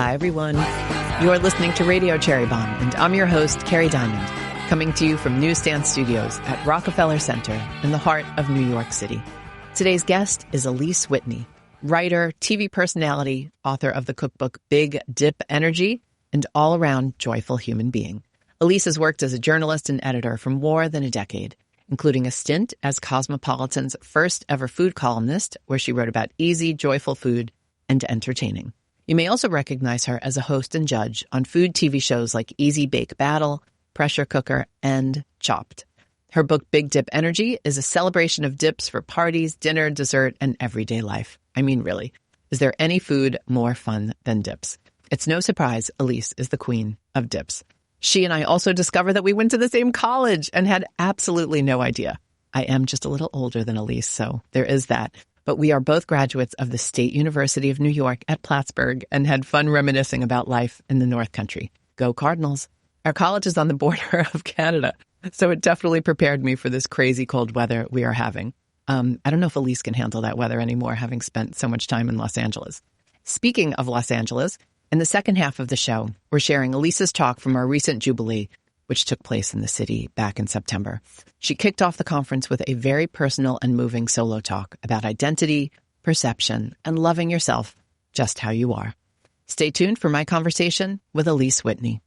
Hi, everyone. You're listening to Radio Cherry Bombe, and I'm your host, Kerry Diamond, coming to you from Newsstand Studios at Rockefeller Center in the heart of New York City. Today's guest is Alyse Whitney, writer, TV personality, author of the cookbook Big Dip Energy, and all-around joyful human being. Alyse has worked as a journalist and editor for more than a decade, including a stint as Cosmopolitan's first ever food columnist, where she wrote about easy, joyful food and entertaining. You may also recognize her as a host and judge on food TV shows like Easy Bake Battle, Pressure Cooker, and Chopped. Her book, Big Dip Energy, is a celebration of dips for parties, dinner, dessert, and everyday life. I mean, really, is there any food more fun than dips? It's no surprise Alyse is the queen of dips. She and I also discovered that we went to the same college and had absolutely no idea. I am just a little older than Alyse, so there is that. But we are both graduates of the State University of New York at Plattsburgh and had fun reminiscing about life in the North Country. Go Cardinals! Our college is on the border of Canada, so it definitely prepared me for this crazy cold weather we are having. I don't know if Alyse can handle that weather anymore, having spent so much time in Los Angeles. Speaking of Los Angeles, in the second half of the show, we're sharing Alyse's talk from our recent Jubilee, which took place in the city back in September. She kicked off the conference with a very personal and moving solo talk about identity, perception, and loving yourself just how you are. Stay tuned for my conversation with Alyse Whitney.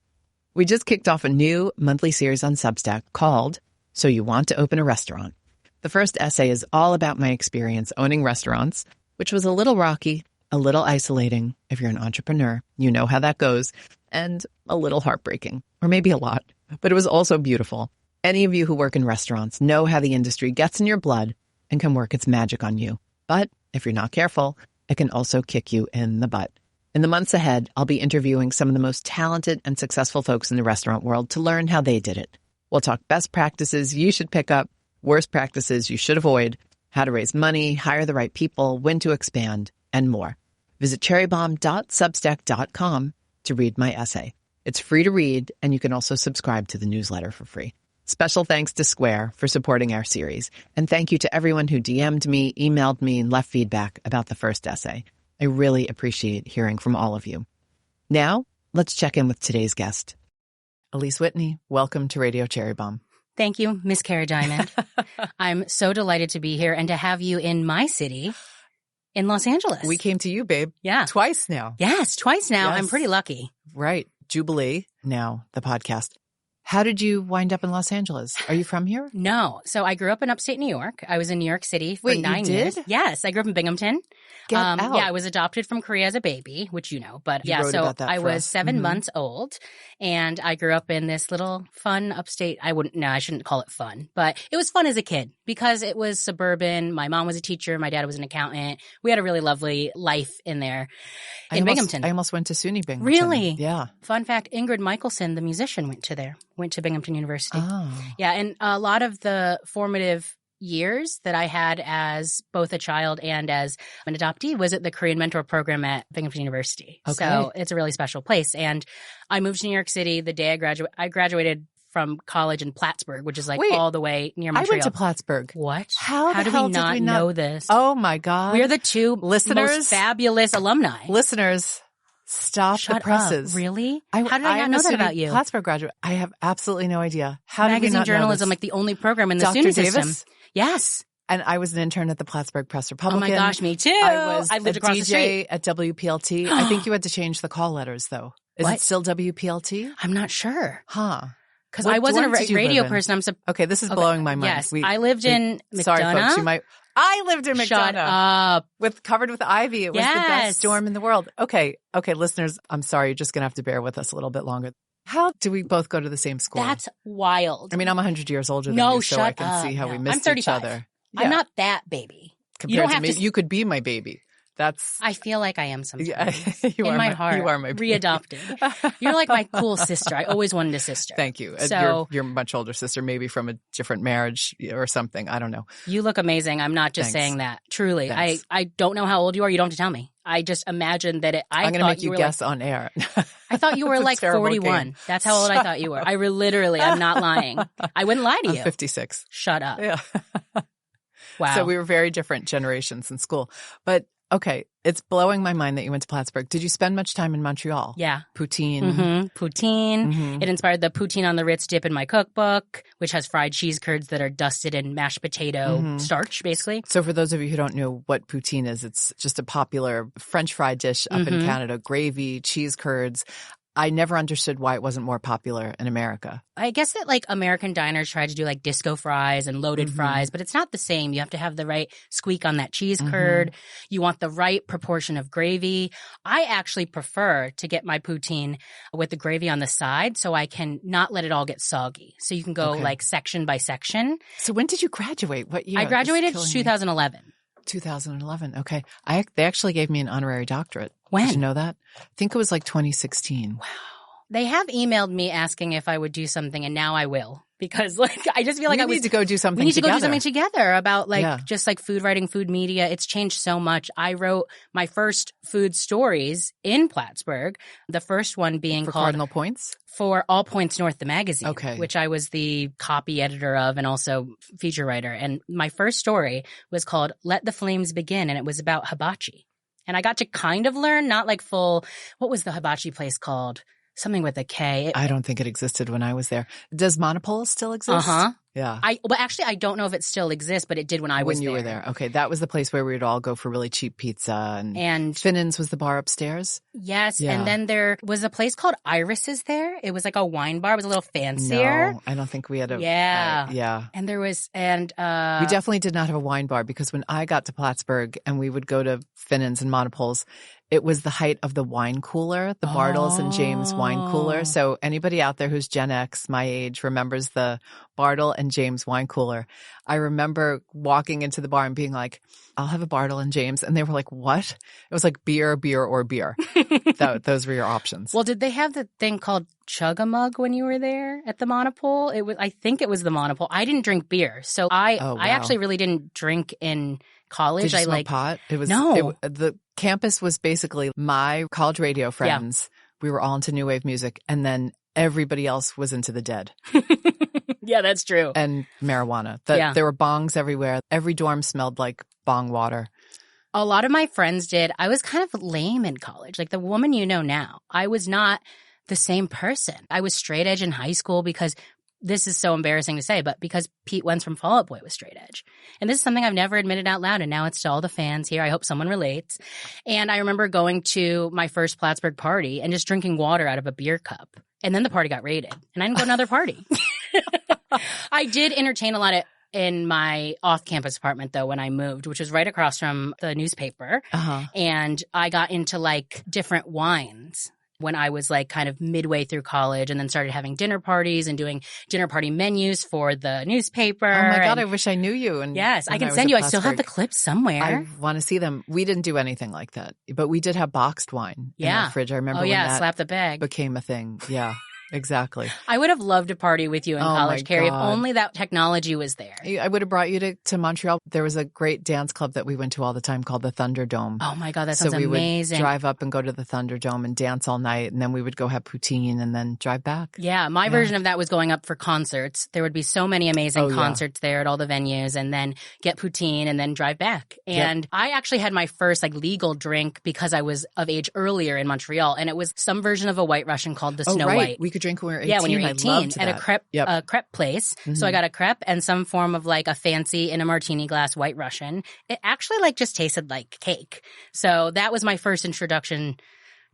We just kicked off a new monthly series on Substack called So You Want to Open a Restaurant. The first essay is all about my experience owning restaurants, which was a little rocky, a little isolating. If you're an entrepreneur, you know how that goes, and a little heartbreaking, or maybe a lot. But it was also beautiful. Any of you who work in restaurants know how the industry gets in your blood and can work its magic on you. But if you're not careful, it can also kick you in the butt. In the months ahead, I'll be interviewing some of the most talented and successful folks in the restaurant world to learn how they did it. We'll talk best practices you should pick up, worst practices you should avoid, how to raise money, hire the right people, when to expand, and more. Visit cherrybombe.substack.com to read my essay. It's free to read, and you can also subscribe to the newsletter for free. Special thanks to Square for supporting our series. And thank you to everyone who DM'd me, emailed me, and left feedback about the first essay. I really appreciate hearing from all of you. Now, let's check in with today's guest. Alyse Whitney, welcome to Radio Cherry Bombe. Thank you, Miss Kerry Diamond. I'm so delighted to be here and to have you in my city, in Los Angeles. We came to you, babe. Yeah. Twice now. Yes, twice now. Yes. I'm pretty lucky. Right. Jubilee, now the podcast. How did you wind up in Los Angeles? Are you from here? No. So I grew up in upstate New York. I was in New York City for 9 years. Yes. I grew up in Binghamton. Get out. Yeah, I was adopted from Korea as a baby, which you know. But You wrote so about that I for was us. 7 months old, and I grew up in this little fun upstate. I shouldn't call it fun, but it was fun as a kid because it was suburban. My mom was a teacher. My dad was an accountant. We had a really lovely life in there in Binghamton. I almost went to SUNY Binghamton. Really? Yeah. Fun fact, Ingrid Michaelson, the musician, went to Binghamton University. Oh. Yeah, and a lot of the formative years that I had as both a child and as an adoptee was at the Korean Mentor Program at Binghamton University. Okay. So it's a really special place. And I moved to New York City the day I graduated from college in Plattsburgh, which is all the way near Montréal. I went to Plattsburgh. What? How do hell we did not we know this? Oh my God. We are the two Listeners? most fabulous alumni. Listeners, stop the presses. Up. Really? How did I not know that about you? Plattsburgh graduate. I have absolutely no idea. How did we Magazine not know journalism, this? like the only program in the Dr. SUNY Davis? system. Yes. And I was an intern at the Plattsburgh Press Republican. Oh my gosh, me too. I lived a across DJ the street at WPLT. I think you had to change the call letters, though. Is What? it still WPLT? I'm not sure. Huh. Because What I wasn't dorm did a you radio live in? person. Okay, this is blowing my mind. Yes, I lived in Sorry, McDonough. folks. I lived in McDonough. Shut up. Covered with ivy. It was the best dorm in the world. Okay, listeners, I'm sorry. You're just going to have to bear with us a little bit longer. How do we both go to the same school? That's wild. I mean, I'm 100 years older than you, so I can see how we missed I'm 35. each other. I'm not that baby. Compared you don't to have me, to. You could be my baby. I feel like I am sometimes. Yeah, in my heart. You are my baby. Readopted. You're like my cool sister. I always wanted a sister. Thank you. So you're a much older sister, maybe from a different marriage or something. I don't know. You look amazing. I'm not just saying that. Truly. Thanks. I don't know how old you are. You don't have to tell me. I just imagine that I'm going to make you guess on air. I thought you were like 41. Game. That's how old I thought you were. I'm not lying. I wouldn't lie to you. I'm 56. Shut up. Yeah. Wow. So we were very different generations in school. But Okay. It's blowing my mind that you went to Plattsburgh. Did you spend much time in Montreal? Yeah. Poutine. Poutine. It inspired the poutine on the Ritz dip in my cookbook, which has fried cheese curds that are dusted in mashed potato starch, basically. So for those of you who don't know what poutine is, it's just a popular French fry dish up in Canada. Gravy, cheese curds. I never understood why it wasn't more popular in America. I guess that like American diners try to do like disco fries and loaded fries, but it's not the same. You have to have the right squeak on that cheese curd. You want the right proportion of gravy. I actually prefer to get my poutine with the gravy on the side so I can not let it all get soggy. So you can go like section by section. So when did you graduate? What year? I graduated 2011. 2011. Okay. They actually gave me an honorary doctorate. When? Did you know that? I think it was like 2016. Wow. They have emailed me asking if I would do something, and now I will. Because like I just feel like we need to go do something We need together. to go do something together about like just like food writing, food media. It's changed so much. I wrote my first food stories in Plattsburgh. The first one being called Cardinal Points? For All Points North, the magazine, Okay. which I was the copy editor of and also feature writer. And my first story was called Let the Flames Begin, and it was about hibachi. And I got to kind of learn, not like full, what was the hibachi place called? Something with a K. I don't think it existed when I was there. Does Monopole still exist? Yeah. Well, actually, I don't know if it still exists, but it did when I was there. When you were there. Okay. That was the place where we would all go for really cheap pizza. And Finnan's was the bar upstairs? Yes. Yeah. And then there was a place called Iris's there. It was like a wine bar. It was a little fancier. No, I don't think we had a... Yeah. Yeah. And there was... we definitely did not have a wine bar because when I got to Plattsburgh and we would go to Finnan's and Monopole's, it was the height of the wine cooler, the Bartles and James wine cooler. So anybody out there who's Gen X, my age, remembers the Bartle and James wine cooler. I remember walking into the bar and being like, I'll have a Bartle and James. And they were like, what? It was like beer, or beer. Those were your options. Well, did they have the thing called Chug-a-Mug when you were there at the Monopole? I think it was the Monopole. I didn't drink beer. So I actually really didn't drink in college. Did you smoke pot? No. The campus was basically my college radio friends. Yeah. We were all into new wave music, and then everybody else was into the Dead. Yeah, that's true. And marijuana. There were bongs everywhere. Every dorm smelled like bong water. A lot of my friends did. I was kind of lame in college. Like the woman you know now, I was not the same person. I was straight edge in high school because this is so embarrassing to say, but because Pete Wentz from Fall Out Boy was straight edge. And this is something I've never admitted out loud, and now it's to all the fans here. I hope someone relates. And I remember going to my first Plattsburgh party and just drinking water out of a beer cup. And then the party got raided, and I didn't go to another party. I did entertain a lot in my off-campus apartment, though, when I moved, which was right across from the newspaper. And I got into like different wines when I was like kind of midway through college, and then started having dinner parties and doing dinner party menus for the newspaper. Oh my God, I wish I knew you. And yes, I can send you. I still have the clips somewhere. I want to see them. We didn't do anything like that, but we did have boxed wine in our fridge. I remember when that slap the bag became a thing. Yeah. Exactly. I would have loved to party with you in college, Kerry, if only that technology was there. I would have brought you to Montreal. There was a great dance club that we went to all the time called the Thunderdome. Oh my God, that sounds amazing. So we would drive up and go to the Thunderdome and dance all night, and then we would go have poutine and then drive back. Yeah, my version of that was going up for concerts. There would be so many amazing concerts there at all the venues, and then get poutine and then drive back. And I actually had my first like legal drink because I was of age earlier in Montreal, and it was some version of a White Russian called the Snow White. We could drink when we were 18. Yeah, when you're 18 at a crepe place. So I got a crepe and some form of like a fancy in a martini glass White Russian. It actually like just tasted like cake. So that was my first introduction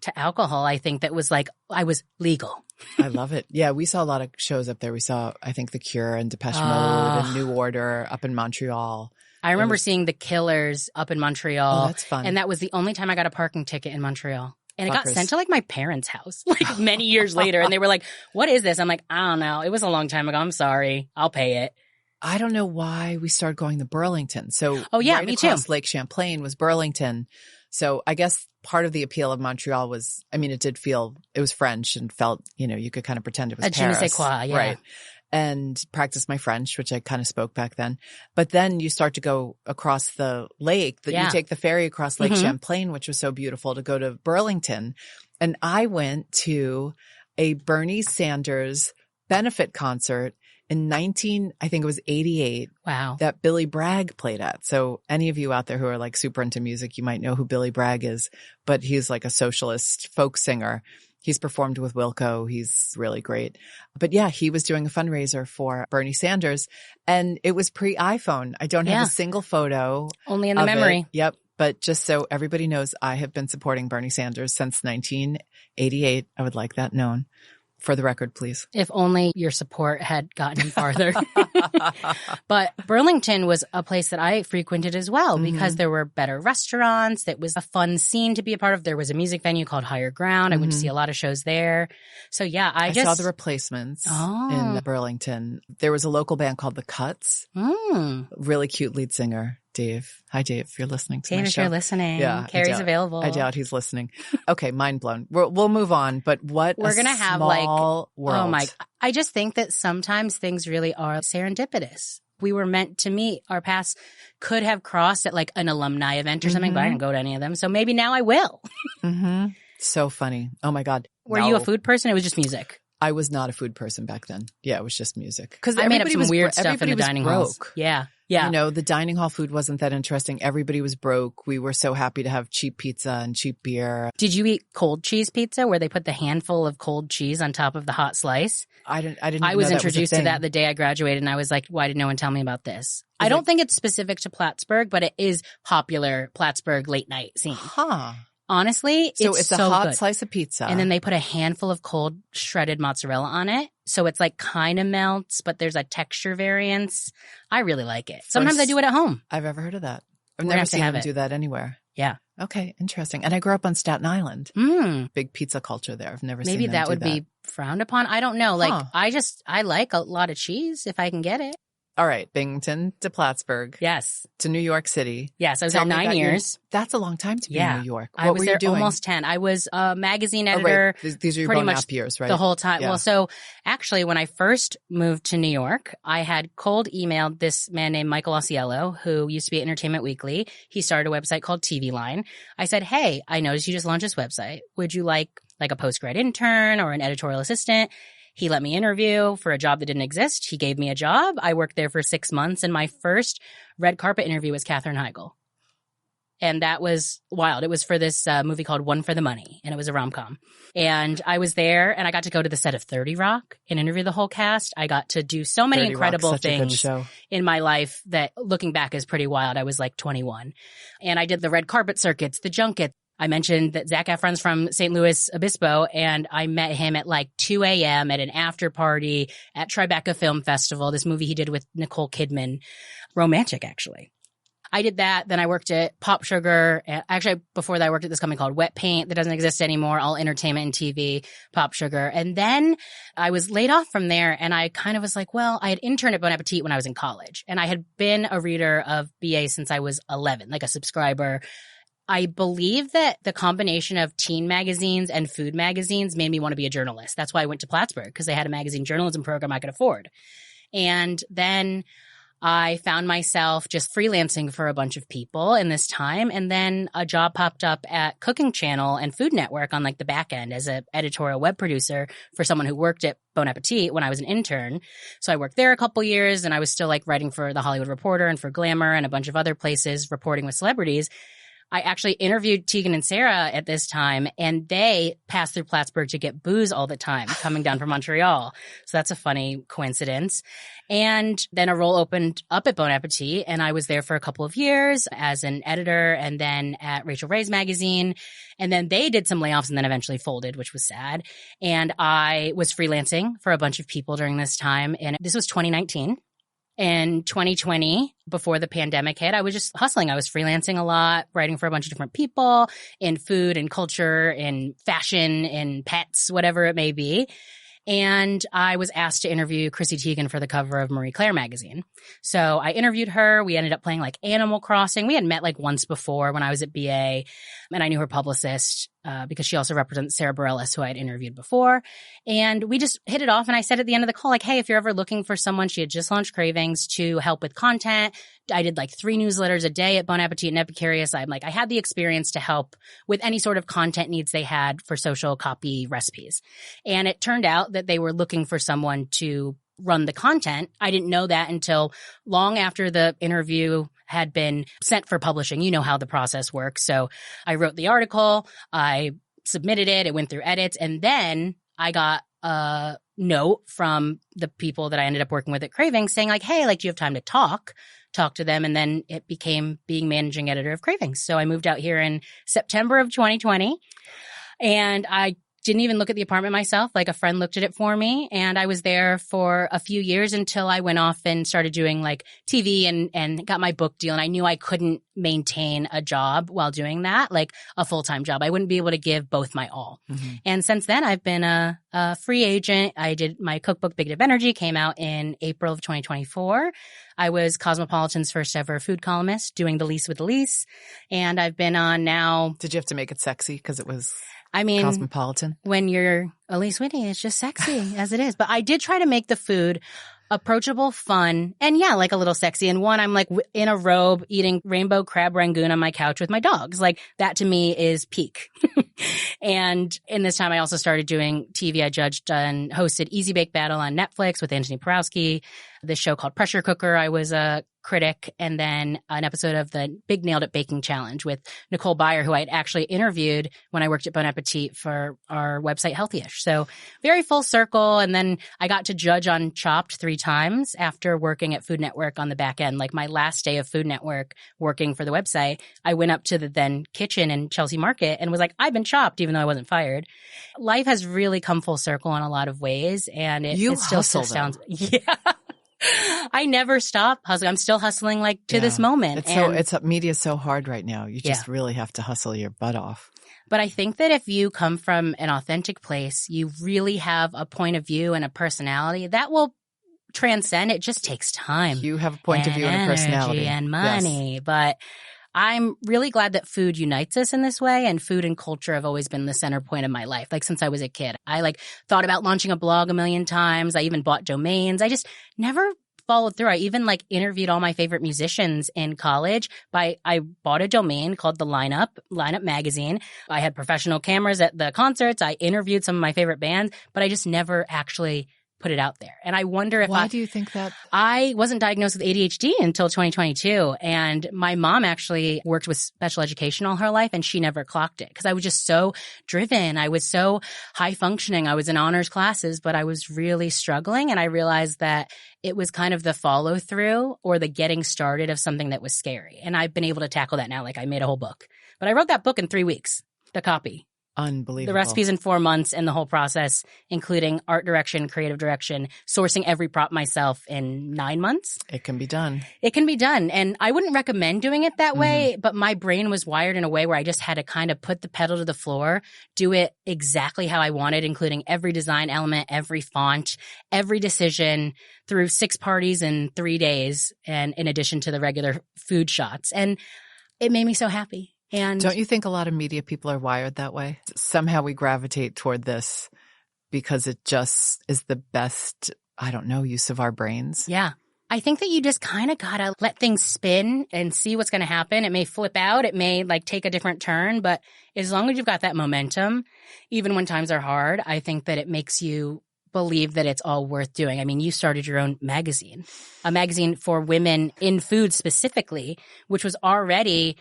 to alcohol. I think that was like, I was legal. I love it. Yeah, we saw a lot of shows up there. We saw, I think, The Cure and Depeche Mode and New Order up in Montreal. I remember seeing The Killers up in Montreal. Oh, that's fun. And that was the only time I got a parking ticket in Montreal. And it got sent to like my parents' house like many years later. And they were like, what is this? I'm like, I don't know. It was a long time ago. I'm sorry. I'll pay it. I don't know why we started going to Burlington. So me across too. Lake Champlain was Burlington. So I guess part of the appeal of Montreal was, I mean, it was French and felt, you could kind of pretend it was Paris. Je ne sais quoi, yeah. Right. And practice my French, which I kind of spoke back then. But then you start to go across the lake, you take the ferry across Lake Champlain, which was so beautiful, to go to Burlington. And I went to a Bernie Sanders benefit concert in I think it was 88. Wow. That Billy Bragg played at. So any of you out there who are like super into music, you might know who Billy Bragg is, but he's like a socialist folk singer. He's performed with Wilco. He's really great. But yeah, he was doing a fundraiser for Bernie Sanders, and it was pre-iPhone. I don't have a single photo. Only in the memory. Yep. But just so everybody knows, I have been supporting Bernie Sanders since 1988. I would like that known. For the record, please. If only your support had gotten farther. But Burlington was a place that I frequented as well because there were better restaurants. It was a fun scene to be a part of. There was a music venue called Higher Ground. I went to see a lot of shows there. So yeah, I saw The Replacements in Burlington. There was a local band called The Cuts. Really cute lead singer, Dave. Hi, Dave, if you're listening to my show. If you're listening. Yeah, Carrie's available. I doubt he's listening. Okay, mind blown. We'll move on, but what we're going to have world. Oh my, I just think that sometimes things really are serendipitous. We were meant to meet. Our paths could have crossed at like an alumni event or something, but I didn't go to any of them. So maybe now I will. So funny. Oh my God. Were you a food person? It was just music. I was not a food person back then. Yeah, it was just music. Because I made up some weird stuff in the dining halls. Yeah. Yeah. You know, the dining hall food wasn't that interesting. Everybody was broke. We were so happy to have cheap pizza and cheap beer. Did you eat cold cheese pizza where they put the handful of cold cheese on top of the hot slice? I was introduced to that the day I graduated, and I was like, why did no one tell me about this? I don't think it's specific to Plattsburgh, but it is popular Plattsburgh late night scene. Honestly, it's a hot slice of pizza. And then they put a handful of cold shredded mozzarella on it. So it's like kind of melts, but there's a texture variance. I really like it. Sometimes I do it at home. I've ever heard of that. I've never seen them do that anywhere. Yeah. Okay, interesting. And I grew up on Staten Island. Big pizza culture there. I've never seen them do that. Maybe that would be frowned upon. I don't know. Like, I like a lot of cheese if I can get it. All right, Binghamton to Plattsburgh. Yes. To New York City. Yes, I was there 9 years. That's a long time to be in New York. What I was were there you doing? Almost 10. I was a magazine editor. These are your pretty going much up years, right? The whole time. Yeah. Well, so actually when I first moved to New York, I had cold emailed this man named Michael Osiello, who used to be at Entertainment Weekly. He started a website called TV Line. I said, hey, I noticed you just launched this website. Would you like a post-grad intern or an editorial assistant? He let me interview for a job that didn't exist. He gave me a job. I worked there for 6 months, and my first red carpet interview was Katherine Heigl. And that was wild. It was for this movie called One for the Money, and it was a rom-com. And I was there, and I got to go to the set of 30 Rock and interview the whole cast. I got to do so many incredible things in my life that, looking back, is pretty wild. I was like 21. And I did the red carpet circuits, the junkets. I mentioned that Zac Efron's from St. Louis Obispo, and I met him at like 2 a.m. at an after party at Tribeca Film Festival, this movie he did with Nicole Kidman. Romantic, actually. I did that. Then I worked at Pop Sugar. Actually, before that, I worked at this company called Wet Paint that doesn't exist anymore, all entertainment and TV, Pop Sugar. And then I was laid off from there, and I kind of was like, well, I had interned at Bon Appetit when I was in college, and I had been a reader of BA since I was 11, like a subscriber. I believe that the combination of teen magazines and food magazines made me want to be a journalist. That's why I went to Plattsburgh, because they had a magazine journalism program I could afford. And then I found myself just freelancing for a bunch of people in this time. And then a job popped up at Cooking Channel and Food Network on like the back end as an editorial web producer for someone who worked at Bon Appetit when I was an intern. So I worked there a couple years, and I was still like writing for The Hollywood Reporter and for Glamour and a bunch of other places, reporting with celebrities. I actually interviewed Teigen and Sarah at this time, and they passed through Plattsburgh to get booze all the time coming down from Montreal. So that's a funny coincidence. And then a role opened up at Bon Appetit, and I was there for a couple of years as an editor, and then at Rachel Ray's magazine. And then they did some layoffs and then eventually folded, which was sad. And I was freelancing for a bunch of people during this time, and this was 2019. In 2020, before the pandemic hit, I was just hustling. I was freelancing a lot, writing for a bunch of different people in food and culture, in fashion, in pets, whatever it may be. And I was asked to interview Chrissy Teigen for the cover of Marie Claire magazine. So I interviewed her. We ended up playing like Animal Crossing. We had met like once before when I was at BA, and I knew her publicist because she also represents Sarah Bareilles, who I had interviewed before. And we just hit it off. And I said at the end of the call, like, hey, if you're ever looking for someone, she had just launched Cravings to help with content. I did like 3 newsletters a day at Bon Appetit and Epicurious. I'm like, I had the experience to help with any sort of content needs they had for social copy recipes. And it turned out that they were looking for someone to run the content. I didn't know that until long after the interview had been sent for publishing. You know how the process works. So I wrote the article, I submitted it, it went through edits, and then I got a note from the people that I ended up working with at Cravings saying like, hey, like, do you have time to talk to them? And then it became being managing editor of Cravings. So I moved out here in September of 2020, and I didn't even look at the apartment myself. Like, a friend looked at it for me, and I was there for a few years until I went off and started doing like TV and got my book deal. And I knew I couldn't maintain a job while doing that, like a full-time job. I wouldn't be able to give both my all. Mm-hmm. And since then, I've been a free agent. I did my cookbook, Big Dip Energy, came out in April of 2024. I was Cosmopolitan's first ever food columnist, doing The Lease with Alyse. And I've been on now. Did you have to make it sexy because it was Cosmopolitan? When you're Alyse Whitney, it's just sexy as it is. But I did try to make the food approachable, fun, and yeah, like a little sexy. And one, I'm like in a robe eating rainbow crab rangoon on my couch with my dogs. Like, that to me is peak. And in this time, I also started doing TV. I judged and hosted Easy Bake Battle on Netflix with Anthony Porowski. This show called Pressure Cooker, I was a critic, and then an episode of the Big Nailed It Baking Challenge with Nicole Byer, who I had actually interviewed when I worked at Bon Appetit for our website Healthyish. So very full circle. And then I got to judge on Chopped 3 times after working at Food Network on the back end. Like, my last day of Food Network working for the website, I went up to the then kitchen in Chelsea Market and was like, I've been chopped, even though I wasn't fired. Life has really come full circle in a lot of ways, and it still sounds. Yeah. I never stop hustling. I'm still hustling like to this moment. Media is so hard right now. You just really have to hustle your butt off. But I think that if you come from an authentic place, you really have a point of view and a personality that will transcend. It just takes time. You have a point of view and a personality. And money. Yes. But I'm really glad that food unites us in this way, and food and culture have always been the center point of my life. Like, since I was a kid, I thought about launching a blog a million times. I even bought domains. I just never followed through. I even interviewed all my favorite musicians in college. I bought a domain called the Lineup magazine. I had professional cameras at the concerts. I interviewed some of my favorite bands, but I just never actually put it out there. And I wonder if Why do you think that? I wasn't diagnosed with ADHD until 2022. And my mom actually worked with special education all her life, and she never clocked it because I was just so driven. I was so high functioning. I was in honors classes, but I was really struggling. And I realized that it was kind of the follow through or the getting started of something that was scary. And I've been able to tackle that now. Like, I made a whole book, but I wrote that book in 3 weeks, the copy. Unbelievable. The recipes in 4 months, and the whole process, including art direction, creative direction, sourcing every prop myself in 9 months. It can be done. It can be done. And I wouldn't recommend doing it that way, but my brain was wired in a way where I just had to kind of put the pedal to the floor, do it exactly how I wanted, including every design element, every font, every decision, through 6 parties in 3 days, and in addition to the regular food shots. And it made me so happy. And don't you think a lot of media people are wired that way? Somehow we gravitate toward this because it just is the best, use of our brains. Yeah. I think that you just kind of got to let things spin and see what's going to happen. It may flip out. It may take a different turn. But as long as you've got that momentum, even when times are hard, I think that it makes you believe that it's all worth doing. I mean, you started your own magazine, a magazine for women in food specifically, which was already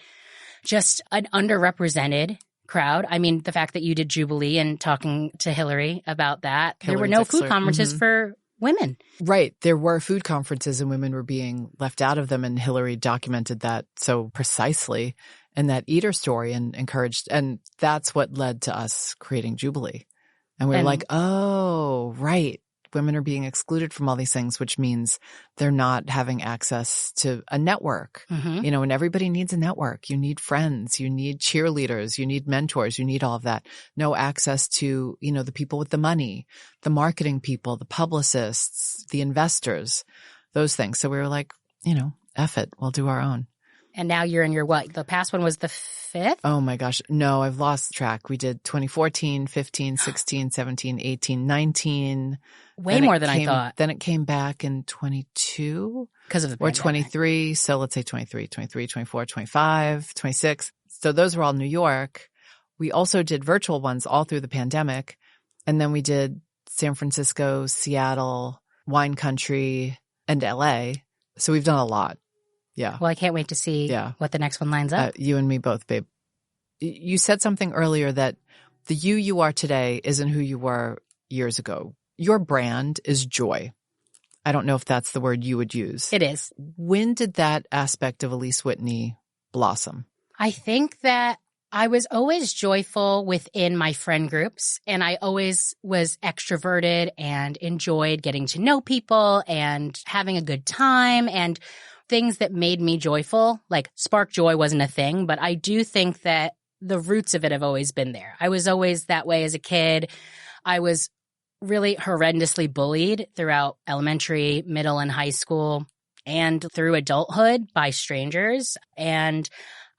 just an underrepresented crowd. I mean, the fact that you did Jubilee and talking to Hillary about that, there were no food conferences for women. Right. There were food conferences and women were being left out of them. And Hillary documented that so precisely in that Eater story and encouraged. And that's what led to us creating Jubilee. And we were like, oh, right. Women are being excluded from all these things, which means they're not having access to a network, and everybody needs a network. You need friends, you need cheerleaders, you need mentors, you need all of that. No access to, the people with the money, the marketing people, the publicists, the investors, those things. So we were like, F it, we'll do our own. And now you're in your what? The past one was the 5th? Oh my gosh. No, I've lost track. We did 2014, 15, 16, 17, 18, 19. Way more than I thought. Then it came back in 22. Because of the pandemic. Or 23. So let's say 23, 24, 25, 26. So those were all New York. We also did virtual ones all through the pandemic. And then we did San Francisco, Seattle, wine country, and LA. So we've done a lot. Yeah. Well, I can't wait to see what the next one lines up. You and me both, babe. You said something earlier that the you are today isn't who you were years ago. Your brand is joy. I don't know if that's the word you would use. It is. When did that aspect of Alyse Whitney blossom? I think that I was always joyful within my friend groups, and I always was extroverted and enjoyed getting to know people and having a good time, and things that made me joyful, like spark joy wasn't a thing, but I do think that the roots of it have always been there. I was always that way as a kid. I was really horrendously bullied throughout elementary, middle, and high school, and through adulthood by strangers. And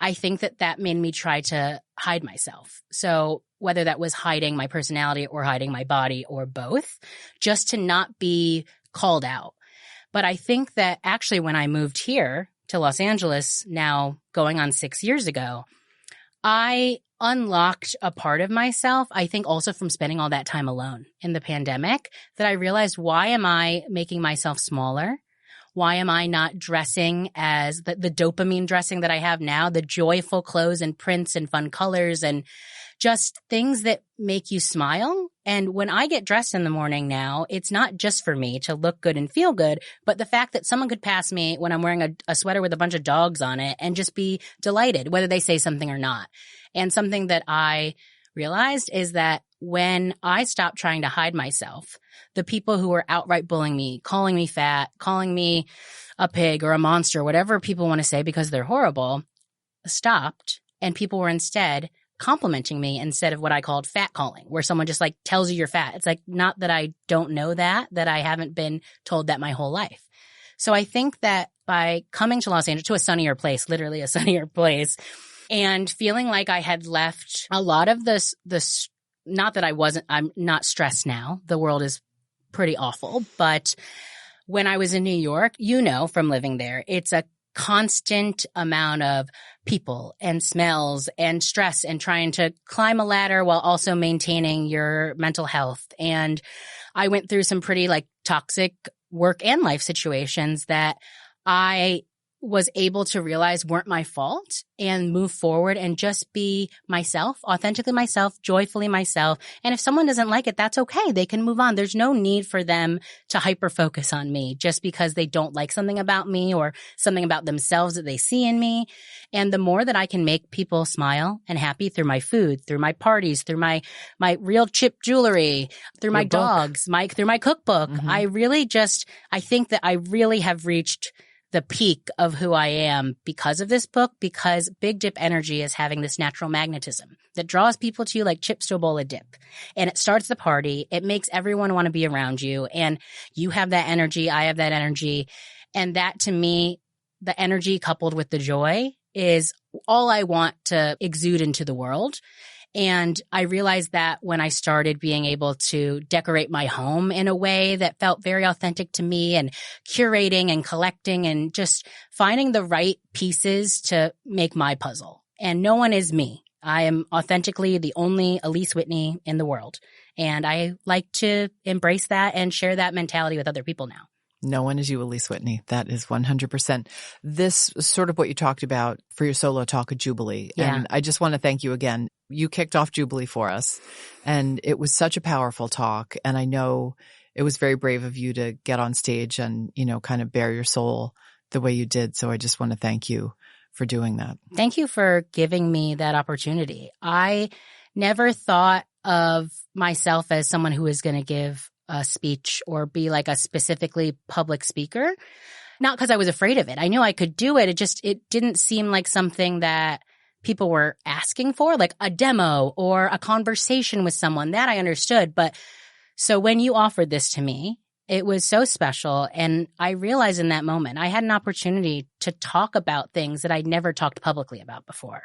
I think that that made me try to hide myself. So whether that was hiding my personality or hiding my body or both, just to not be called out. But I think that actually when I moved here to Los Angeles, now going on 6 years ago, I unlocked a part of myself, I think also from spending all that time alone in the pandemic, that I realized, why am I making myself smaller? Why am I not dressing as the dopamine dressing that I have now, the joyful clothes and prints and fun colors and just things that make you smile? And when I get dressed in the morning now, it's not just for me to look good and feel good, but the fact that someone could pass me when I'm wearing a sweater with a bunch of dogs on it and just be delighted, whether they say something or not. And something that I realized is that when I stopped trying to hide myself, the people who were outright bullying me, calling me fat, calling me a pig or a monster, whatever people want to say because they're horrible, stopped, and people were instead complimenting me instead of what I called fat calling, where someone just like tells you you're fat. It's like, not that I don't know that I haven't been told that my whole life. So I think that by coming to Los Angeles, to a sunnier place, literally a sunnier place, and feeling like I had left a lot of this, not that I'm not stressed now. The world is pretty awful. But when I was in New York, from living there, it's a constant amount of people and smells and stress and trying to climb a ladder while also maintaining your mental health. And I went through some pretty toxic work and life situations that I was able to realize weren't my fault and move forward and just be myself, authentically myself, joyfully myself. And if someone doesn't like it, that's okay. They can move on. There's no need for them to hyper focus on me just because they don't like something about me or something about themselves that they see in me. And the more that I can make people smile and happy through my food, through my parties, through my real chip jewelry, through my dogs, through my cookbook, mm-hmm. I think that I really have reached the peak of who I am because of this book, because Big Dip Energy is having this natural magnetism that draws people to you like chips to a bowl of dip. And it starts the party. It makes everyone want to be around you. And you have that energy. I have that energy. And that, to me, the energy coupled with the joy is all I want to exude into the world. And I realized that when I started being able to decorate my home in a way that felt very authentic to me, and curating and collecting and just finding the right pieces to make my puzzle. And no one is me. I am authentically the only Alyse Whitney in the world. And I like to embrace that and share that mentality with other people now. No one is you, Alyse Whitney. That is 100%. This is sort of what you talked about for your solo talk at Jubilee. Yeah. And I just want to thank you again. You kicked off Jubilee for us, and it was such a powerful talk. And I know it was very brave of you to get on stage and, kind of bare your soul the way you did. So I just want to thank you for doing that. Thank you for giving me that opportunity. I never thought of myself as someone who was going to give a speech or be like a specifically public speaker. Not because I was afraid of it. I knew I could do it. It didn't seem like something that people were asking for, like a demo or a conversation with someone. That I understood. But so when you offered this to me, it was so special. And I realized in that moment, I had an opportunity to talk about things that I'd never talked publicly about before.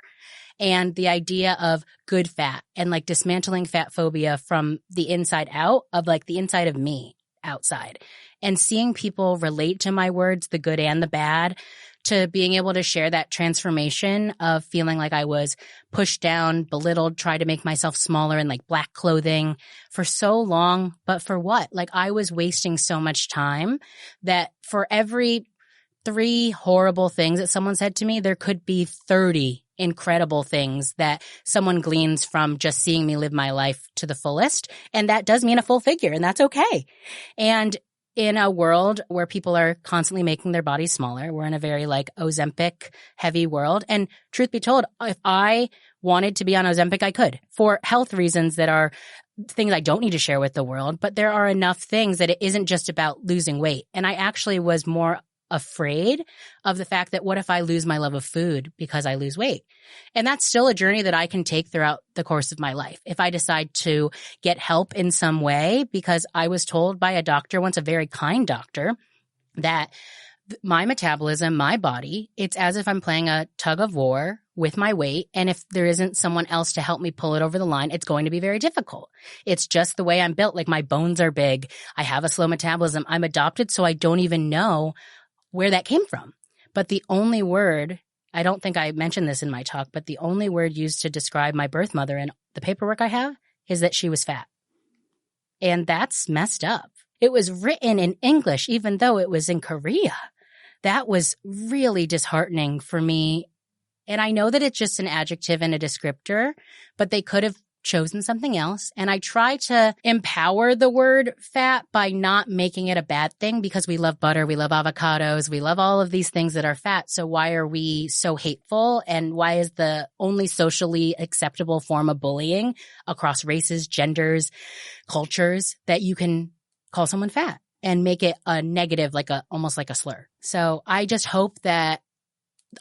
And the idea of good fat and dismantling fat phobia from the inside out, of the inside of me outside, and seeing people relate to my words, the good and the bad, to being able to share that transformation of feeling like I was pushed down, belittled, tried to make myself smaller in like black clothing for so long. But for what? Like I was wasting so much time that for every 3 horrible things that someone said to me, there could be 30 incredible things that someone gleans from just seeing me live my life to the fullest. And that does mean a full figure, and that's okay. And in a world where people are constantly making their bodies smaller, we're in a very like Ozempic heavy world. And truth be told, if I wanted to be on Ozempic, I could, for health reasons that are things I don't need to share with the world. But there are enough things that it isn't just about losing weight. And I actually was more afraid of the fact that what if I lose my love of food because I lose weight? And that's still a journey that I can take throughout the course of my life. If I decide to get help in some way, because I was told by a doctor once, a very kind doctor, that my metabolism, my body, it's as if I'm playing a tug of war with my weight. And if there isn't someone else to help me pull it over the line, it's going to be very difficult. It's just the way I'm built. Like my bones are big. I have a slow metabolism. I'm adopted, so I don't even know where that came from. But the only word, I don't think I mentioned this in my talk, but the only word used to describe my birth mother in the paperwork I have is that she was fat. And that's messed up. It was written in English, even though it was in Korea. That was really disheartening for me. And I know that it's just an adjective and a descriptor, but they could have chosen something else. And I try to empower the word fat by not making it a bad thing, because we love butter, we love avocados, we love all of these things that are fat. So why are we so hateful? And why is the only socially acceptable form of bullying across races, genders, cultures that you can call someone fat and make it a negative, like almost like a slur? So I just hope that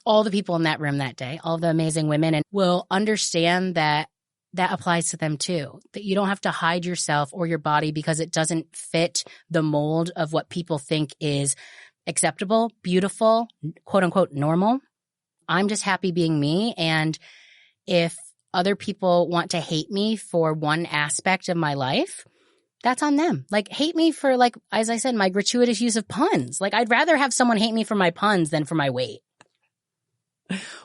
all the people in that room that day, all the amazing women, and will understand that applies to them too. That you don't have to hide yourself or your body because it doesn't fit the mold of what people think is acceptable, beautiful, quote unquote, normal. I'm just happy being me. And if other people want to hate me for one aspect of my life, that's on them. Like, hate me for, like, as I said, my gratuitous use of puns. Like, I'd rather have someone hate me for my puns than for my weight.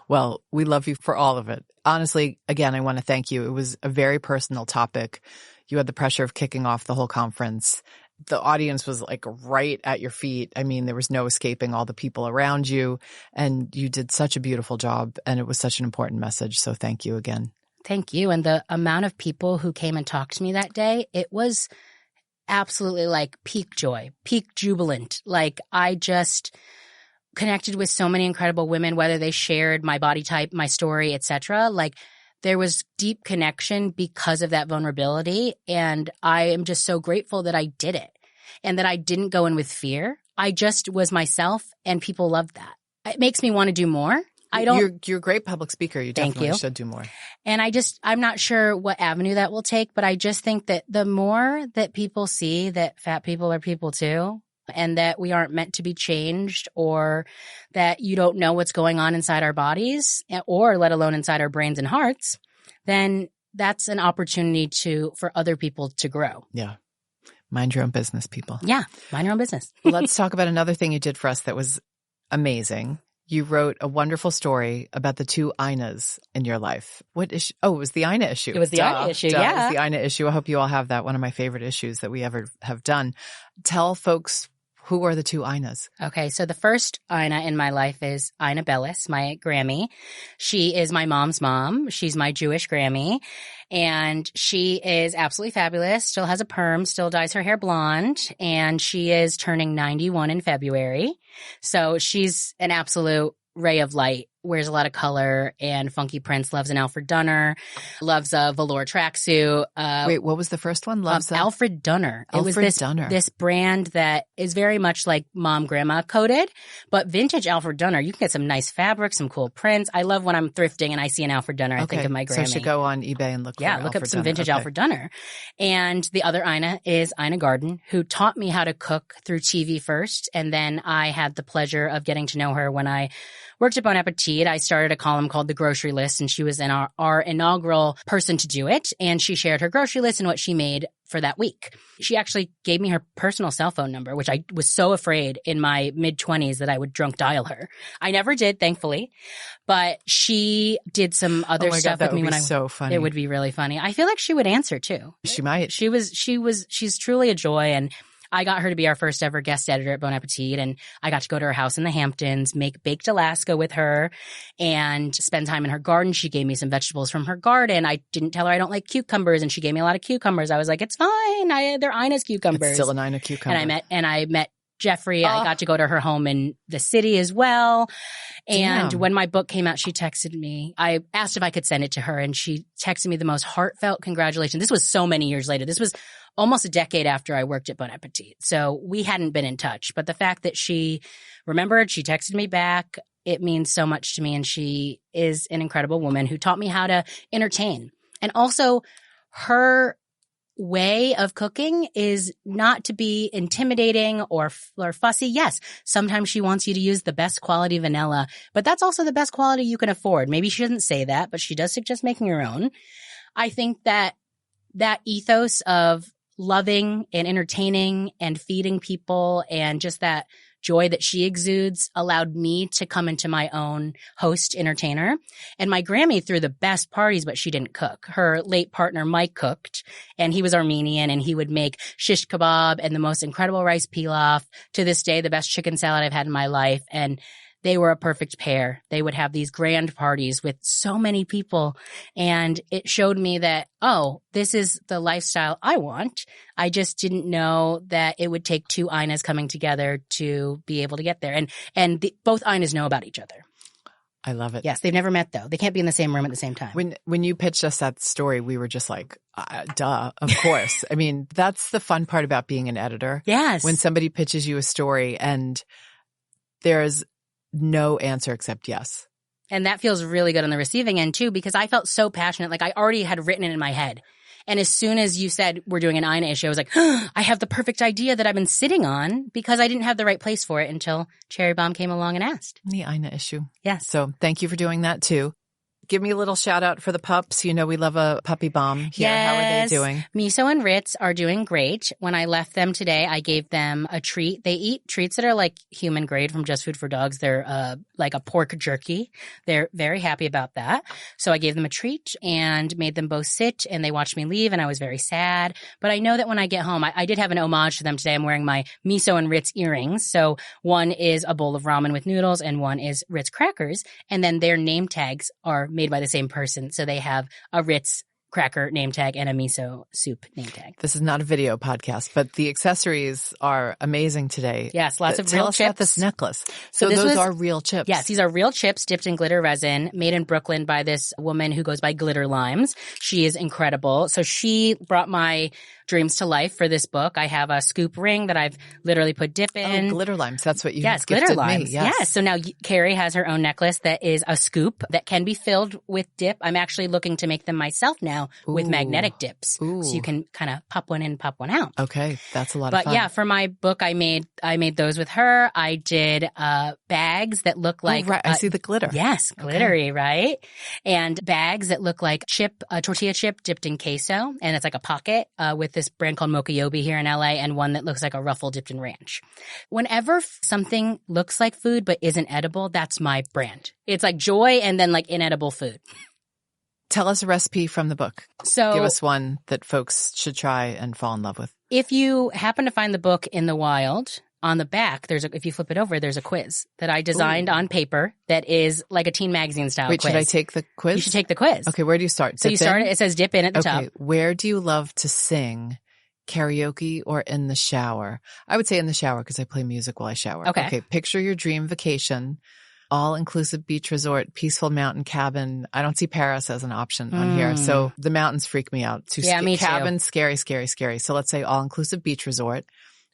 Well, we love you for all of it. Honestly, again, I want to thank you. It was a very personal topic. You had the pressure of kicking off the whole conference. The audience was like right at your feet. I mean, there was no escaping all the people around you, and you did such a beautiful job, and it was such an important message. So thank you again. Thank you. And the amount of people who came and talked to me that day, it was absolutely like peak joy, peak jubilant. Like, I just connected with so many incredible women, whether they shared my body type, my story, etc. Like, there was deep connection because of that vulnerability. And I am just so grateful that I did it and that I didn't go in with fear. I just was myself, and people loved that. It makes me want to do more. You're a great public speaker. You definitely should do more. And I'm not sure what avenue that will take, but I just think that the more that people see that fat people are people too, and that we aren't meant to be changed, or that you don't know what's going on inside our bodies, or let alone inside our brains and hearts, then that's an opportunity for other people to grow. Yeah. Mind your own business, people. Yeah. Mind your own business. Let's talk about another thing you did for us that was amazing. You wrote a wonderful story about the 2 Inas in your life. What issue? Oh, it was the Ina issue. It was the Ina issue, yeah. It was the Ina issue. I hope you all have that. One of my favorite issues that we ever have done. Tell folks, who are the 2 Inas? Okay, so the first Ina in my life is Ina Bellis, my Grammy. She is my mom's mom. She's my Jewish Grammy. And she is absolutely fabulous, still has a perm, still dyes her hair blonde, and she is turning 91 in February. So she's an absolute ray of light, wears a lot of color and funky prints, loves an Alfred Dunner, loves a velour tracksuit. Wait, what was the first one? Loves Alfred Dunner. It was this brand that is very much like mom, grandma coded, but vintage Alfred Dunner. You can get some nice fabrics, some cool prints. I love when I'm thrifting and I see an Alfred Dunner, I think of my Grammy. So I should go on eBay and look for look up some vintage Alfred Dunner. And the other Ina is Ina Garden, who taught me how to cook through TV first. And then I had the pleasure of getting to know her when I worked at Bon Appetit. I started a column called The Grocery List, and she was our inaugural person to do it. And she shared her grocery list and what she made for that week. She actually gave me her personal cell phone number, which I was so afraid in my mid-20s that I would drunk dial her. I never did, thankfully, but she did some other stuff with me when so funny. It would be really funny. I feel like she would answer too. She might. She's truly a joy, and I got her to be our first ever guest editor at Bon Appetit, and I got to go to her house in the Hamptons, make baked Alaska with her, and spend time in her garden. She gave me some vegetables from her garden. I didn't tell her I don't like cucumbers, and she gave me a lot of cucumbers. I was like, it's fine. They're Ina's cucumbers. It's still an Ina cucumber. And I met Jeffrey. I got to go to her home in the city as well. And when my book came out, she texted me. I asked if I could send it to her, and she texted me the most heartfelt congratulations. This was so many years later. This was almost a decade after I worked at Bon Appetit. So we hadn't been in touch. But the fact that she remembered, she texted me back, it means so much to me. And she is an incredible woman who taught me how to entertain. And also her way of cooking is not to be intimidating or fussy. Yes, sometimes she wants you to use the best quality vanilla, but that's also the best quality you can afford. Maybe she doesn't say that, but she does suggest making her own. I think that ethos of loving and entertaining and feeding people and just that joy that she exudes allowed me to come into my own host entertainer. And my Grammy threw the best parties, but she didn't cook. Her late partner, Mike, cooked, and he was Armenian, and he would make shish kebab and the most incredible rice pilaf. To this day, the best chicken salad I've had in my life. And they were a perfect pair. They would have these grand parties with so many people. And it showed me that, oh, this is the lifestyle I want. I just didn't know that it would take two Inas coming together to be able to get there. And both Inas know about each other. I love it. Yes, they've never met, though. They can't be in the same room at the same time. When you pitched us that story, we were just like, duh, of course. I mean, that's the fun part about being an editor. Yes. When somebody pitches you a story and there's no answer except yes. And that feels really good on the receiving end, too, because I felt so passionate. Like I already had written it in my head. And as soon as you said we're doing an Ina issue, I was like, I have the perfect idea that I've been sitting on because I didn't have the right place for it until Cherry Bombe came along and asked. The Ina issue. Yes. So thank you for doing that, too. Give me a little shout out for the pups. You know, we love a puppy bomb here. Yes. How are they doing? Miso and Ritz are doing great. When I left them today, I gave them a treat. They eat treats that are like human grade from Just Food for Dogs. They're like a pork jerky. They're very happy about that. So I gave them a treat and made them both sit, and they watched me leave, and I was very sad. But I know that when I get home, I did have an homage to them today. I'm wearing my Miso and Ritz earrings. So one is a bowl of ramen with noodles, and one is Ritz crackers. And then their name tags are made by the same person. So they have a Ritz cracker name tag and a miso soup name tag. This is not a video podcast, but the accessories are amazing today. Yes, lots of Tell real us chips. about this necklace. So those are real chips. Yes, these are real chips dipped in glitter resin, made in Brooklyn by this woman who goes by Glitter Limes. She is incredible. So she brought my dreams to life for this book. I have a scoop ring that I've literally put dip in. Oh, glitter limes. That's what you Yes, gifted glitter limes. me. Yes. So now Carrie has her own necklace that is a scoop that can be filled with dip. I'm actually looking to make them myself now with magnetic dips. Ooh. So you can kind of pop one in, pop one out. Okay. That's a lot of fun. But yeah, for my book, I made those with her. I did bags that look like right. I see the glitter. Yes, glittery, right? And bags that look like tortilla chip dipped in queso, and it's like a pocket with this brand called Mochayobi here in LA, and one that looks like a ruffle dipped in ranch. Whenever something looks like food but isn't edible, that's my brand. It's like joy and then like inedible food. Tell us a recipe from the book. So give us one that folks should try and fall in love with. If you happen to find the book in the wild, on the back, if you flip it over, there's a quiz that I designed on paper that is like a teen magazine style quiz. Wait, should I take the quiz? You should take the quiz. Okay, where do you start? So you start it says dip in at the top. Okay, where do you love to sing? Karaoke or in the shower? I would say in the shower because I play music while I shower. Okay, picture your dream vacation. All-inclusive beach resort, peaceful mountain cabin. I don't see Paris as an option on here. So the mountains freak me out. Me too. Cabin, scary. So let's say all-inclusive beach resort.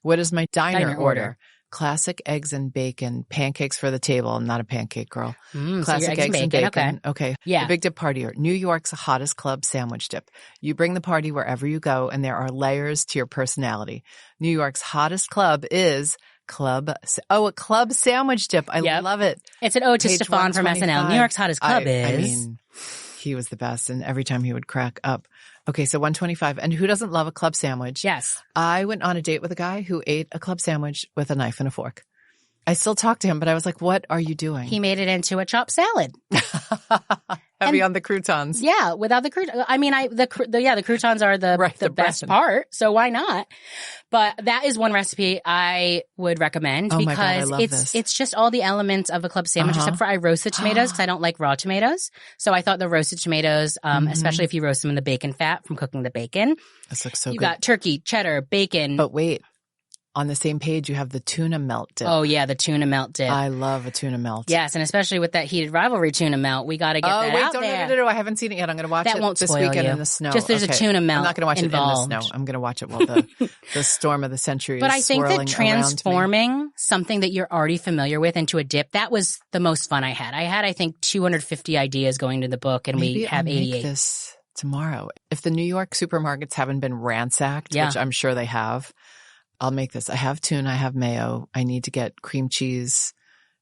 What is my diner order? Classic eggs and bacon, pancakes for the table. I'm not a pancake girl. Classic eggs and bacon. Okay. Yeah. The big dip party. New York's hottest club sandwich dip. You bring the party wherever you go, and there are layers to your personality. New York's hottest club is a club sandwich dip. I love it. It's an ode to Stefan from SNL. New York's hottest club is. I mean, He was the best. And every time he would crack up. Okay. So 125. And who doesn't love a club sandwich? Yes. I went on a date with a guy who ate a club sandwich with a knife and a fork. I still talk to him, but I was like, what are you doing? He made it into a chopped salad. Heavy on the croutons. Yeah, without the croutons. I mean, the croutons are the best part, so why not? But that is one recipe I would recommend because it's just all the elements of a club sandwich, except for I roast the tomatoes because I don't like raw tomatoes. So I thought the roasted tomatoes, especially if you roast them in the bacon fat from cooking the bacon. This looks so good. You got turkey, cheddar, bacon. But wait. On the same page, you have the tuna melt dip. Oh, yeah, the tuna melt dip. I love a tuna melt. Yes, and especially with that heated rivalry tuna melt, we got to get that out there. No, I haven't seen it yet. I'm going to watch it this weekend in the snow. Just there's a tuna melt I'm not going to watch it in the snow. I'm going to watch it while the storm of the century is swirling around me. But I think that transforming something that you're already familiar with into a dip, that was the most fun I had. I had, I think, 250 ideas going to the book, and we have 88. Maybe I'll make this tomorrow. If the New York supermarkets haven't been ransacked, which I'm sure they have, I'll make this. I have tuna. I have mayo. I need to get cream cheese,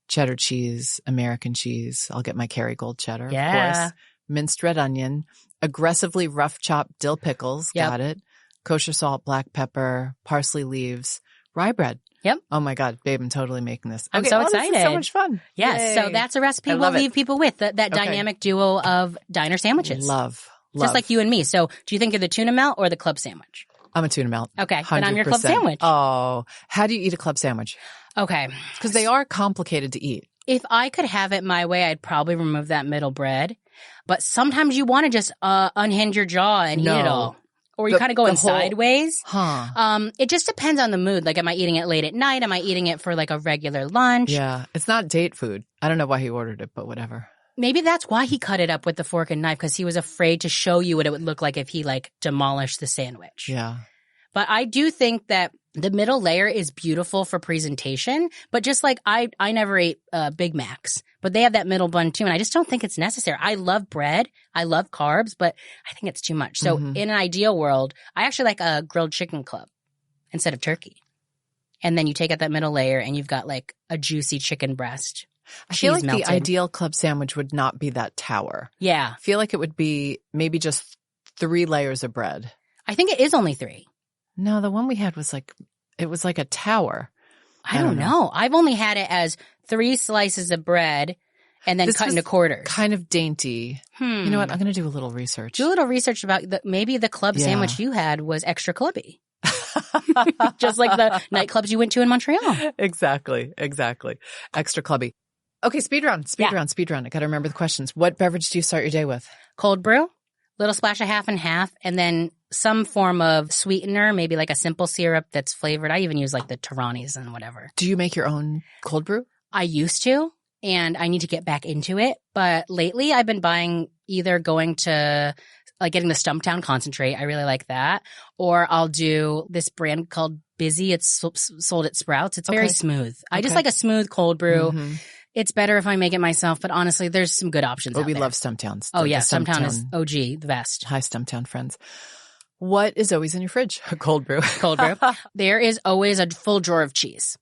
cheddar cheese, American cheese. I'll get my Kerrygold cheddar, of course. Minced red onion, aggressively rough chopped dill pickles. Got it. Kosher salt, black pepper, parsley leaves, rye bread. Yep. Oh my God, babe, I'm totally making this. I'm so excited. This is so much fun. Yes. So that's a recipe we'll leave people with, that dynamic duo of diner sandwiches. Love. Just like you and me. So do you think you're the tuna melt or the club sandwich? I'm a tuna melt. Okay. Then I'm your club sandwich. Oh, how do you eat a club sandwich? Okay. Because they are complicated to eat. If I could have it my way, I'd probably remove that middle bread. But sometimes you want to just unhinge your jaw and eat it all. Or you kind of going sideways. It just depends on the mood. Like, am I eating it late at night? Am I eating it for like a regular lunch? Yeah. It's not date food. I don't know why he ordered it, but whatever. Maybe that's why he cut it up with the fork and knife, because he was afraid to show you what it would look like if he like demolished the sandwich. Yeah. But I do think that the middle layer is beautiful for presentation, but just like I never ate Big Macs, but they have that middle bun too, and I just don't think it's necessary. I love bread. I love carbs, but I think it's too much. So in an ideal world, I actually like a grilled chicken club instead of turkey. And then you take out that middle layer and you've got like a juicy chicken breast. I feel like the ideal club sandwich would not be that tower. Yeah. I feel like it would be maybe just 3 layers of bread. I think it is only 3. No, the one we had was like, it was like a tower. I don't know. I've only had it as 3 slices of bread and then cut into quarters. Kind of dainty. You know what? I'm going to do a little research. Do a little research about maybe the club sandwich you had was extra clubby. Just like the nightclubs you went to in Montreal. Exactly. Extra clubby. Okay, speed round. I got to remember the questions. What beverage do you start your day with? Cold brew, little splash of half and half, and then some form of sweetener, maybe like a simple syrup that's flavored. I even use like the Tiranis and whatever. Do you make your own cold brew? I used to, and I need to get back into it. But lately I've been either going to like getting the Stumptown concentrate. I really like that. Or I'll do this brand called Busy. It's sold at Sprouts. It's very smooth. I just like a smooth cold brew. It's better if I make it myself, but honestly, there's some good options out there. We love Stumptowns. Oh, yeah. Stumptown is OG, the best. Hi, Stumptown friends. What is always in your fridge? A cold brew. Cold brew. There is always a full drawer of cheese.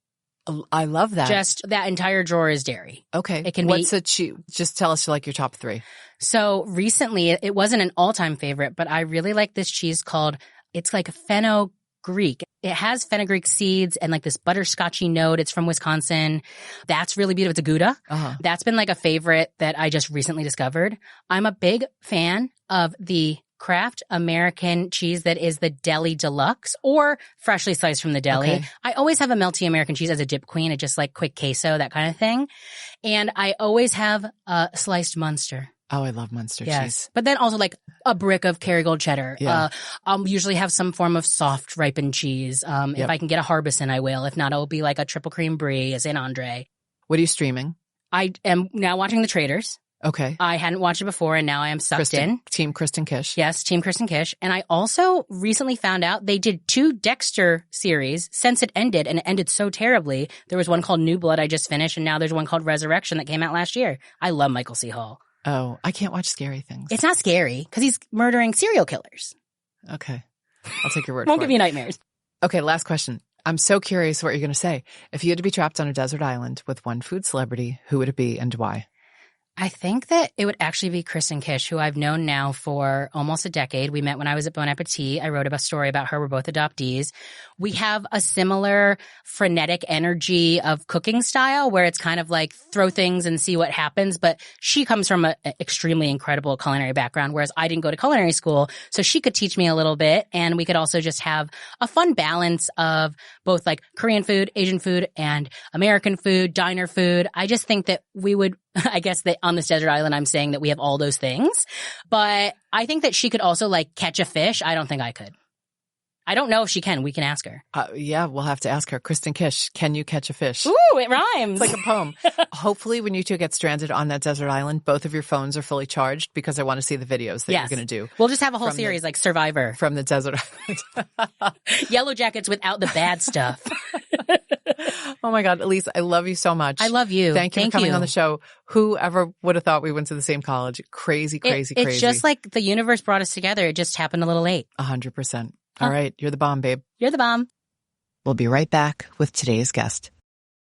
I love that. Just that entire drawer is dairy. Okay. It can What's a cheese? Just tell us like your top 3. So recently, it wasn't an all-time favorite, but I really like this cheese called, it's like fenugreek. It has fenugreek seeds and like this butterscotchy note. It's from Wisconsin. That's really beautiful. It's a Gouda. That's been like a favorite that I just recently discovered. I'm a big fan of the Kraft American cheese that is the Deli Deluxe or freshly sliced from the deli. Okay. I always have a melty American cheese as a dip queen. It's just like quick queso, that kind of thing. And I always have a sliced Munster. Oh, I love Munster cheese. But then also like a brick of Kerrygold cheddar. Yeah. I'll usually have some form of soft ripened cheese. If I can get a Harbison, I will. If not, it'll be like a triple cream brie, a Saint Andre. What are you streaming? I am now watching The Traitors. Okay. I hadn't watched it before, and now I am sucked in. Team Kristen Kish. Yes, Team Kristen Kish. And I also recently found out they did 2 Dexter series since it ended, and it ended so terribly. There was one called New Blood I just finished, and now there's one called Resurrection that came out last year. I love Michael C. Hall. Oh, I can't watch scary things. It's not scary, because he's murdering serial killers. Okay. I'll take your word for it. Won't give you nightmares. Okay, last question. I'm so curious what you're going to say. If you had to be trapped on a desert island with one food celebrity, who would it be and why? I think that it would actually be Chris and Kish, who I've known now for almost a decade. We met when I was at Bon Appetit. I wrote a story about her. We're both adoptees. We have a similar frenetic energy of cooking style where it's kind of like throw things and see what happens. But she comes from an extremely incredible culinary background, whereas I didn't go to culinary school. So she could teach me a little bit. And we could also just have a fun balance of both like Korean food, Asian food, and American food, diner food. I just think that we would, I guess that on this desert island, I'm saying that we have all those things, but I think that she could also like catch a fish. I don't think I could. I don't know if she can. We can ask her. Yeah, we'll have to ask her. Kristen Kish, can you catch a fish? Ooh, it rhymes. It's like a poem. Hopefully when you two get stranded on that desert island, both of your phones are fully charged because I want to see the videos that you're going to do. We'll just have a whole series like Survivor. From the desert island. Yellow Jackets without the bad stuff. Oh my God, Alyse, I love you so much. I love you. Thank you for coming on the show. Whoever would have thought we went to the same college? Crazy. It's just like the universe brought us together. It just happened a little late. 100%. All right. You're the bomb, babe. You're the bomb. We'll be right back with today's guest.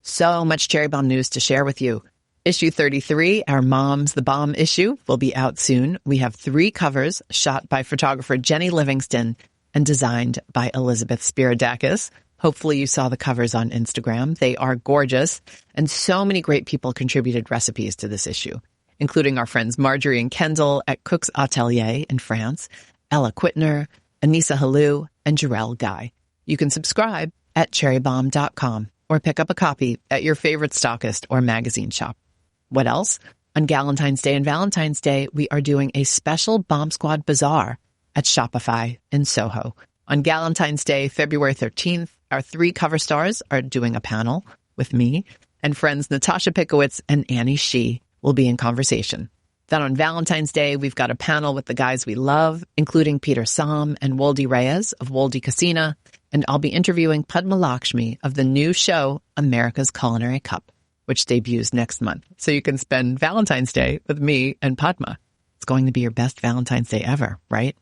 So much Cherry Bombe news to share with you. Issue 33, our Mom's the Bomb issue, will be out soon. We have 3 covers shot by photographer Jenny Livingston and designed by Elizabeth Spiridakis. Hopefully you saw the covers on Instagram. They are gorgeous, and so many great people contributed recipes to this issue, including our friends Marjorie and Kendall at Cook's Atelier in France, Ella Quittner, Anissa Halou, and Jarell Guy. You can subscribe at cherrybombe.com or pick up a copy at your favorite stockist or magazine shop. What else? On Galentine's Day and Valentine's Day, we are doing a special Bomb Squad Bazaar at Shopify in Soho. On Galentine's Day, February 13th, our 3 cover stars are doing a panel with me, and friends Natasha Pickowitz and Annie Shee will be in conversation. Then on Valentine's Day, we've got a panel with the guys we love, including Peter Sam and Wolde Reyes of Wolde Casina, and I'll be interviewing Padma Lakshmi of the new show America's Culinary Cup, which debuts next month. So you can spend Valentine's Day with me and Padma. It's going to be your best Valentine's Day ever, right?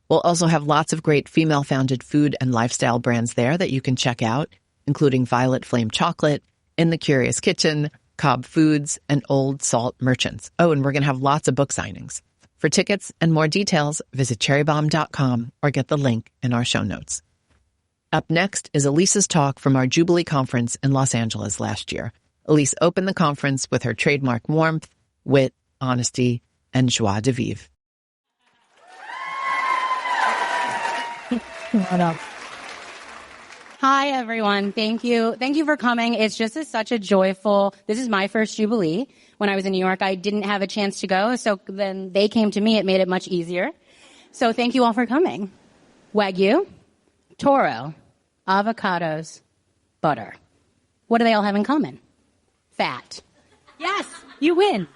We'll also have lots of great female-founded food and lifestyle brands there that you can check out, including Violet Flame Chocolate, In the Curious Kitchen, Cobb Foods, and Old Salt Merchants. Oh, and we're going to have lots of book signings. For tickets and more details, visit cherrybombe.com or get the link in our show notes. Up next is Alyse's talk from our Jubilee Conference in Los Angeles last year. Alyse opened the conference with her trademark warmth, wit, honesty, and joie de vivre. What up? Hi, everyone. Thank you. Thank you for coming. It's just such a joyful, this is my first Jubilee. When I was in New York, I didn't have a chance to go. So then they came to me. It made it much easier. So thank you all for coming. Wagyu, Toro, avocados, butter. What do they all have in common? Fat. Yes, you win.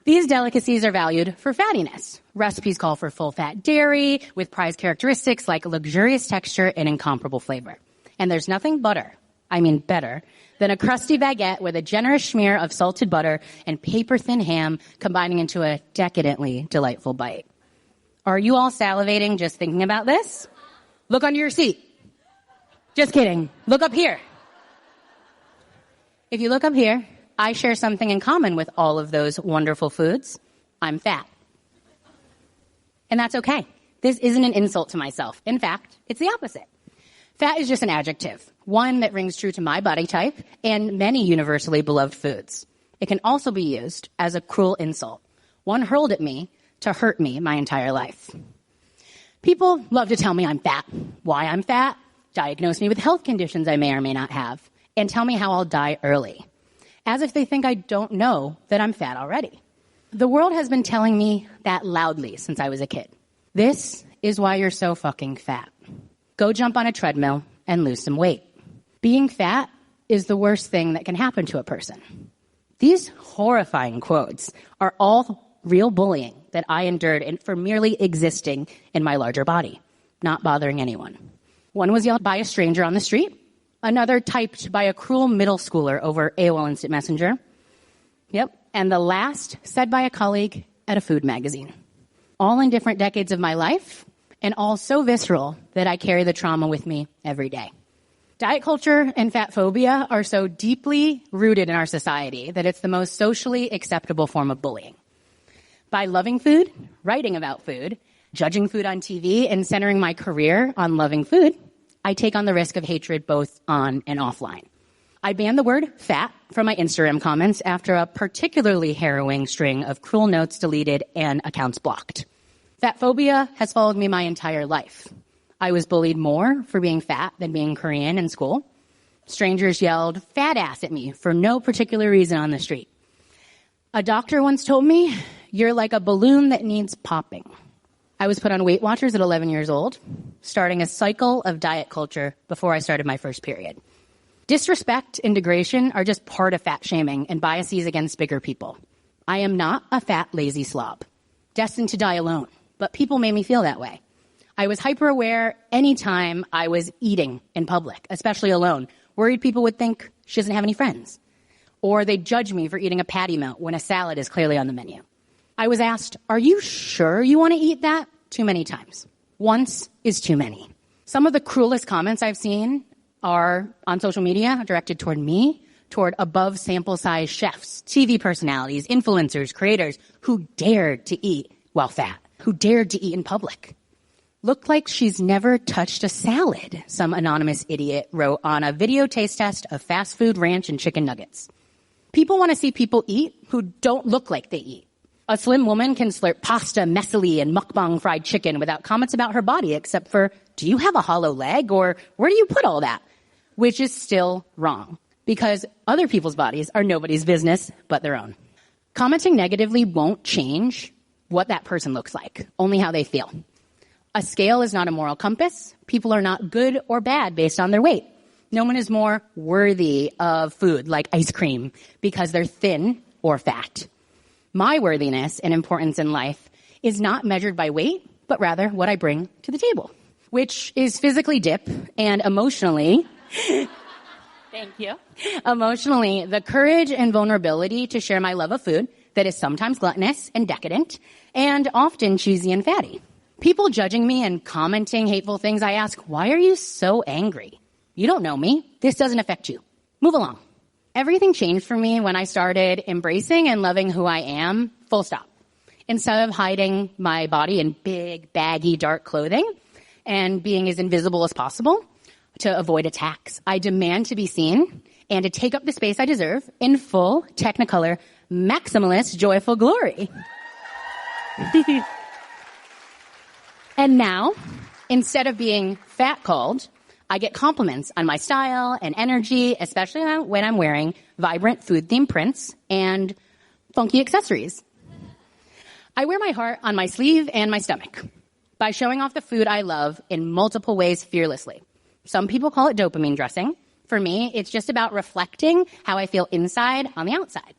These delicacies are valued for fattiness. Recipes call for full-fat dairy with prized characteristics like luxurious texture and incomparable flavor. And there's nothing better than a crusty baguette with a generous smear of salted butter and paper-thin ham combining into a decadently delightful bite. Are you all salivating just thinking about this? Look under your seat. Just kidding. Look up here. If you look up here, I share something in common with all of those wonderful foods. I'm fat. And that's okay. This isn't an insult to myself. In fact, it's the opposite. Fat is just an adjective, one that rings true to my body type and many universally beloved foods. It can also be used as a cruel insult, one hurled at me to hurt me my entire life. People love to tell me I'm fat, why I'm fat, diagnose me with health conditions I may or may not have, and tell me how I'll die early, as if they think I don't know that I'm fat already. The world has been telling me that loudly since I was a kid. This is why you're so fucking fat. Go jump on a treadmill and lose some weight. Being fat is the worst thing that can happen to a person. These horrifying quotes are all real bullying that I endured for merely existing in my larger body, not bothering anyone. One was yelled by a stranger on the street. Another typed by a cruel middle schooler over AOL Instant Messenger. Yep. And the last said by a colleague at a food magazine. All in different decades of my life, and all so visceral that I carry the trauma with me every day. Diet culture and fat phobia are so deeply rooted in our society that it's the most socially acceptable form of bullying. By loving food, writing about food, judging food on TV, and centering my career on loving food, I take on the risk of hatred both on and offline. I banned the word fat from my Instagram comments after a particularly harrowing string of cruel notes deleted and accounts blocked. Fat phobia has followed me my entire life. I was bullied more for being fat than being Korean in school. Strangers yelled fat ass at me for no particular reason on the street. A doctor once told me, "You're like a balloon that needs popping." I was put on Weight Watchers at 11 years old, starting a cycle of diet culture before I started my first period. Disrespect and degradation are just part of fat shaming and biases against bigger people. I am not a fat, lazy slob, destined to die alone, but people made me feel that way. I was hyper-aware anytime I was eating in public, especially alone, worried people would think she doesn't have any friends. Or they'd judge me for eating a patty melt when a salad is clearly on the menu. I was asked, "Are you sure you want to eat that?" too many times. Once is too many. Some of the cruelest comments I've seen are on social media directed toward me, toward above sample size chefs, TV personalities, influencers, creators who dared to eat while fat, who dared to eat in public. "Looked like she's never touched a salad," some anonymous idiot wrote on a video taste test of fast food ranch and chicken nuggets. People want to see people eat who don't look like they eat. A slim woman can slurp pasta messily and mukbang fried chicken without comments about her body except for, "Do you have a hollow leg?" or "Where do you put all that?" Which is still wrong, because other people's bodies are nobody's business but their own. Commenting negatively won't change what that person looks like, only how they feel. A scale is not a moral compass. People are not good or bad based on their weight. No one is more worthy of food like ice cream because they're thin or fat. My worthiness and importance in life is not measured by weight, but rather what I bring to the table, which is physically dip and emotionally, thank you, emotionally, the courage and vulnerability to share my love of food that is sometimes gluttonous and decadent and often cheesy and fatty. People judging me and commenting hateful things, I ask, "Why are you so angry? You don't know me. This doesn't affect you. Move along." Everything changed for me when I started embracing and loving who I am, full stop. Instead of hiding my body in big, baggy, dark clothing and being as invisible as possible to avoid attacks, I demand to be seen and to take up the space I deserve in full, technicolor, maximalist, joyful glory. And now, instead of being fat called, I get compliments on my style and energy, especially when I'm wearing vibrant food-themed prints and funky accessories. I wear my heart on my sleeve and my stomach by showing off the food I love in multiple ways fearlessly. Some people call it dopamine dressing. For me, it's just about reflecting how I feel inside on the outside.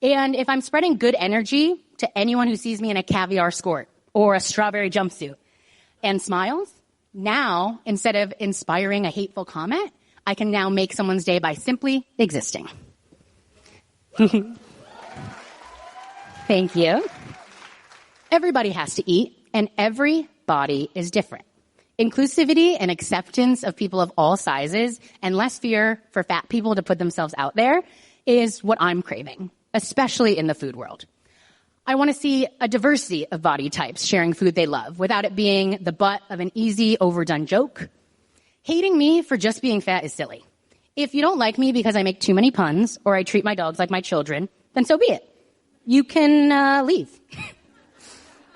And if I'm spreading good energy to anyone who sees me in a caviar skirt or a strawberry jumpsuit and smiles, now, instead of inspiring a hateful comment, I can now make someone's day by simply existing. Thank you. Everybody has to eat, and every body is different. Inclusivity and acceptance of people of all sizes and less fear for fat people to put themselves out there is what I'm craving, especially in the food world. I want to see a diversity of body types sharing food they love without it being the butt of an easy, overdone joke. Hating me for just being fat is silly. If you don't like me because I make too many puns or I treat my dogs like my children, then so be it. You can leave.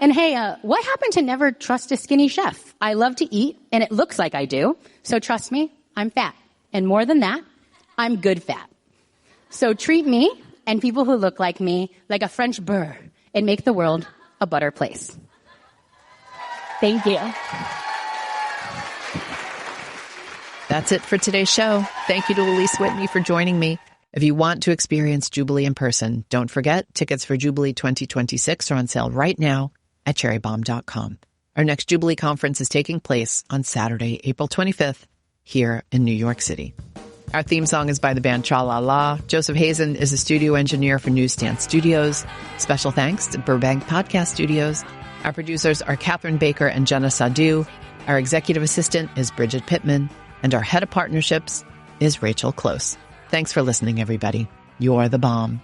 And hey, what happened to never trust a skinny chef? I love to eat, and it looks like I do. So trust me, I'm fat. And more than that, I'm good fat. So treat me and people who look like me like a French beurre and make the world a better place. Thank you. That's it for today's show. Thank you to Alyse Whitney for joining me. If you want to experience Jubilee in person, don't forget, tickets for Jubilee 2026 are on sale right now at cherrybombe.com. Our next Jubilee conference is taking place on Saturday, April 25th, here in New York City. Our theme song is by the band Tra La La. Joseph Hazen is a studio engineer for Newsstand Studios. Special thanks to Burbank Podcast Studios. Our producers are Catherine Baker and Jenna Sadu. Our executive assistant is Bridget Pittman. And our head of partnerships is Rachel Close. Thanks for listening, everybody. You're the bomb.